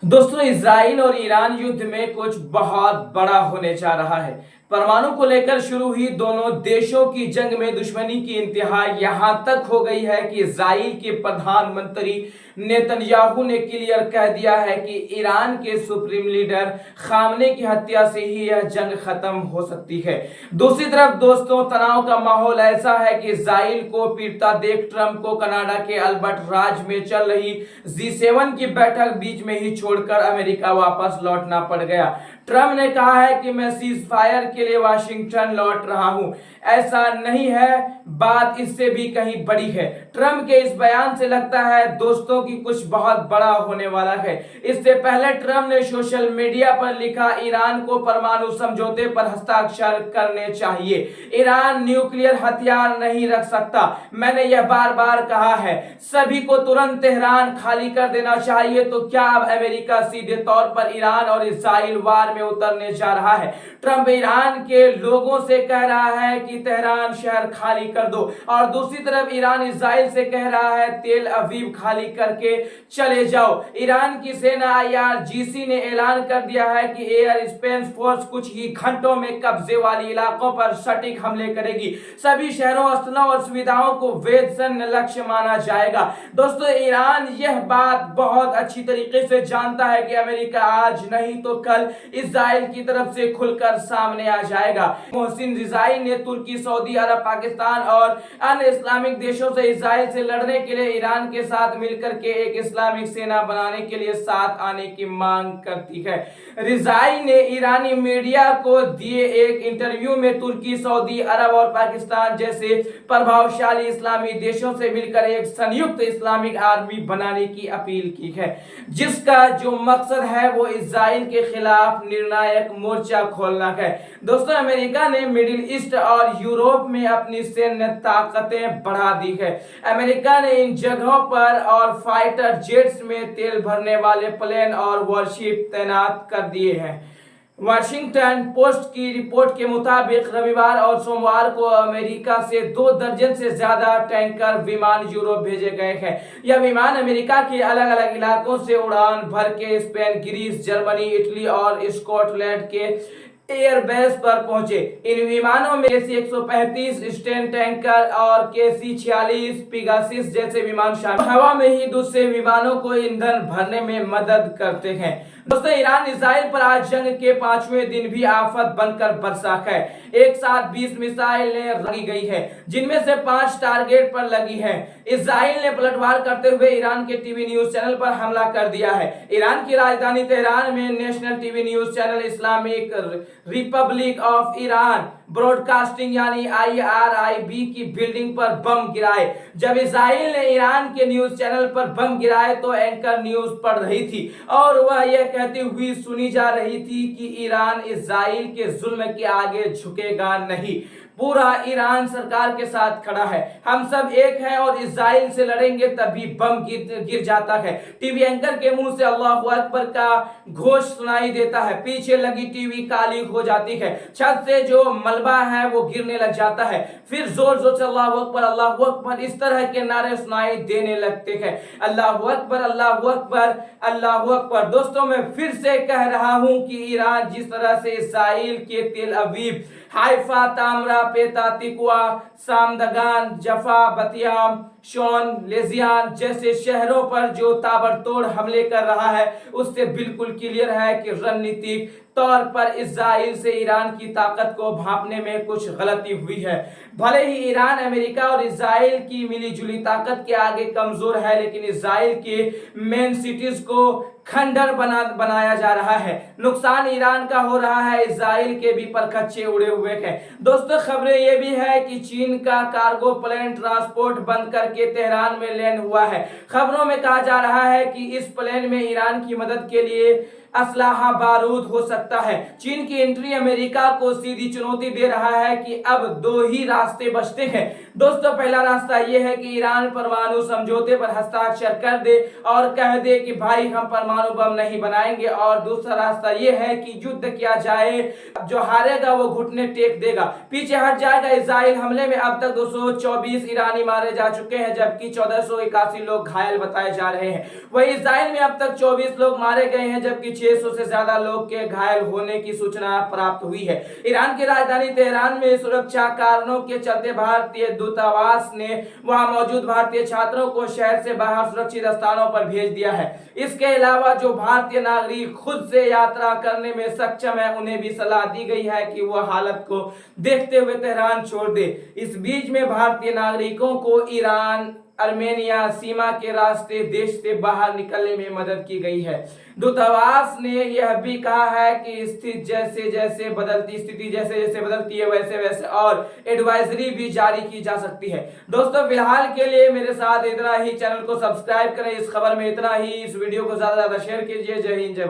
दोस्तों, इजराइल और ईरान युद्ध में कुछ बहुत बड़ा होने जा रहा है। परमाणु को लेकर शुरू हुई दोनों देशों की जंग में दुश्मनी की इंतहा यहां तक हो गई है कि इजराइल के प्रधानमंत्री नेतन्याहू ने क्लियर कह दिया है कि ईरान के सुप्रीम लीडर खामने की हत्या से ही यह जंग खत्म हो सकती है। दूसरी तरफ दोस्तों, तनाव का माहौल ऐसा है कि इजराइल को पीटता देख ट्रंप को कनाडा के अल्बर्ट राज में चल रही G7 की बैठक बीच में ही छोड़कर अमेरिका वापस लौटना पड़ गया। ट्रंप ने कहा है कि मैं सीज फायर के लिए वाशिंगटन लौट रहा हूं। ऐसा नहीं है, बात इससे भी कहीं बड़ी है। ट्रंप के इस बयान से लगता है दोस्तों की कुछ बहुत बड़ा होने वाला है। इससे पहले ट्रंप ने सोशल मीडिया पर लिखा, ईरान को परमाणु समझौते पर हस्ताक्षर करने चाहिए। ईरान न्यूक्लियर हथियार नहीं रख सकता। मैंने यह बार बार कहा है। सभी को तुरंत तेहरान खाली कर देना चाहिए। तो क्या अब अमेरिका सीधे तौर पर ईरान और इजराइल वार में उतरने जा रहा है? ट्रंप ईरान के लोगों से कह रहा है कि तेहरान शहर खाली कर दो, और दूसरी तरफ ईरान इजराइल से कह रहा है तेल अवीव खाली करके चले जाओ। ईरान की सेना IRGC ने ऐलान कर दिया है कि एयर स्पेस फोर्स कुछ ही घंटों में कब्जे वाले इलाकों पर सटीक हमले करेगी। सभी शहरों, स्थलों और सुविधाओं को वेधसैन्य लक्ष्य माना जाएगा। दोस्तों, ईरान यह बात बहुत अच्छी तरीके से जानता है कि अमेरिका आज नहीं तो कल इजराइल की तरफ से खुलकर सामने आ जाएगा। मोहसिन रिजाई ने तुर्की, सऊदी अरब, पाकिस्तान और अन्य इस्लामिक देशों से इजराइल से लड़ने के लिए ईरान के साथ मिलकर के एक इस्लामिक सेना बनाने के लिए साथ आने की मांग करती है। रिजाई ने ईरानी मीडिया को दिए एक इंटरव्यू में तुर्की, सऊदी अरब और पाकिस्तान जैसे प्रभावशाली इस्लामी देशों से मिलकर एक संयुक्त इस्लामिक आर्मी बनाने की अपील की है, जिसका जो मकसद है वो इजराइल के खिलाफ निर्णायक मोर्चा खोलना है। दोस्तों, अमेरिका ने मिडिल ईस्ट और यूरोप में अपनी सैन्य ताकतें बढ़ा दी है। अमेरिका ने इन जगहों पर और फाइटर जेट्स में तेल भरने वाले प्लेन और वॉरशिप तैनात कर दिए हैं। वाशिंगटन पोस्ट की रिपोर्ट के मुताबिक रविवार और सोमवार को अमेरिका से 2 दर्जन से ज्यादा टैंकर विमान यूरोप भेजे गए हैं। यह विमान अमेरिका के अलग अलग इलाकों से उड़ान भर के स्पेन, ग्रीस, जर्मनी, इटली और स्कॉटलैंड के एयरबेस पर पहुंचे। इन विमानों में KC-135 स्टेन टैंकर और KC-46 पिगासिस जैसे विमान शामिल हवा में ही दूसरे विमानों को ईंधन भरने में मदद करते हैं। दोस्तों, ईरान इजराइल पर आज जंग के 5वें दिन भी आफत बनकर बरसा है। एक साथ 20 मिसाइलें लगी गई है, जिनमें से 5 टारगेट पर लगी है। इजराइल ने पलटवार करते हुए ईरान के टीवी न्यूज चैनल पर हमला कर दिया है। ईरान की राजधानी तेहरान में national TV news channel Islamic Republic of Iran broadcasting यानी IRIB की बिल्डिंग पर बम गिराए। जब इजराइल ने ईरान के न्यूज चैनल पर बम गिराए तो एंकर न्यूज पढ़ रही थी और वह यह कहती हुई सुनी जा रही थी कि ईरान इजराइल के जुल्म के आगे झुकेगा नहीं। पूरा ईरान सरकार के साथ खड़ा है। हम सब एक हैं और इजराइल से लड़ेंगे, तभी बम गिर जाता है। टीवी एंकर के मुंह से अल्लाहू अकबर का घोष सुनाई देता है। पीछे लगी टीवी काली हो जाती है। छत से जो मलबा है वो गिरने लग जाता है। फिर जोर जोर से अल्लाहू अकबर, अल्लाहू अकबर इस तरह के नारे सुनाई देने लगते हैं। अल्लाहू अकबर, अल्लाहू अकबर, अल्लाहू अकबर। दोस्तों, मैं फिर से कह रहा हूं कि ईरान जिस तरह से इजराइल के तेल अवीव, हाइफा, तामरा, पेता, तिकुआ, सामदगान, जफा, बतियाम, शोन, लेजियान जैसे शहरों पर जो ताबड़तोड़ हमले कर रहा है, उससे बिल्कुल क्लियर है कि रणनीतिक तौर पर इजराइल से ईरान की ताकत को भांपने में कुछ गलती हुई है। भले ही ईरान अमेरिका और इजराइल की मिलीजुली ताकत के आगे कमजोर है, लेकिन इजराइल के मेन सिटीज को खंडर बनाया जा रहा है। नुकसान ईरान का हो रहा है, इजराइल के भी परखच्चे उड़े हुए हैं। दोस्तों, खबरें ये भी है कि चीन का कार्गो प्लेन ट्रांसपोर्ट बंद करके तेहरान में लैंड हुआ है। खबरों में कहा जा रहा है कि इस प्लेन में ईरान की मदद के लिए असलाहा बारूद हो सकता है। चीन की एंट्री अमेरिका को सीधी चुनौती दे रहा है कि अब दो ही रास्ते बचते हैं। दोस्तों, पहला रास्ता यह है कि ईरान परमाणु समझौते पर हस्ताक्षर कर दे और कह दे कि भाई हम परमाणु बम नहीं बनाएंगे, और दूसरा रास्ता यह है कि युद्ध किया जाए, जो हारेगा वो घुटने टेक देगा, पीछे हट जाएगा। इजराइल हमले में अब तक 224 ईरानी मारे जा चुके हैं, जबकि 1481 लोग घायल बताए जा रहे हैं। वही इजराइल में अब तक 24 लोग मारे गए हैं, जबकि 600 से ज्यादा लोग के घायल होने की सूचना प्राप्त हुई है। ईरान की राजधानी तेहरान में सुरक्षा कारणों के चलते भारतीय दूतावास ने वहां मौजूद भारतीय छात्रों को शहर से बाहर सुरक्षित स्थानों पर भेज दिया है। इसके अलावा जो भारतीय नागरिक खुद से यात्रा करने में सक्षम है, उन्हें भी सलाह दी गई है कि वह हालत को देखते हुए तेहरान छोड़ दे। इस बीच में भारतीय नागरिकों को ईरान अर्मेनिया सीमा के रास्ते देश से बाहर निकलने में मदद की गई है। दूतावास ने यह भी कहा है कि स्थिति जैसे जैसे बदलती है वैसे वैसे और एडवाइजरी भी जारी की जा सकती है। दोस्तों, फिलहाल के लिए मेरे साथ इतना ही। चैनल को सब्सक्राइब करें। इस खबर में इतना ही। इस वीडियो को ज्यादा से ज्यादा शेयर कीजिए। जय हिंद, जय भारत।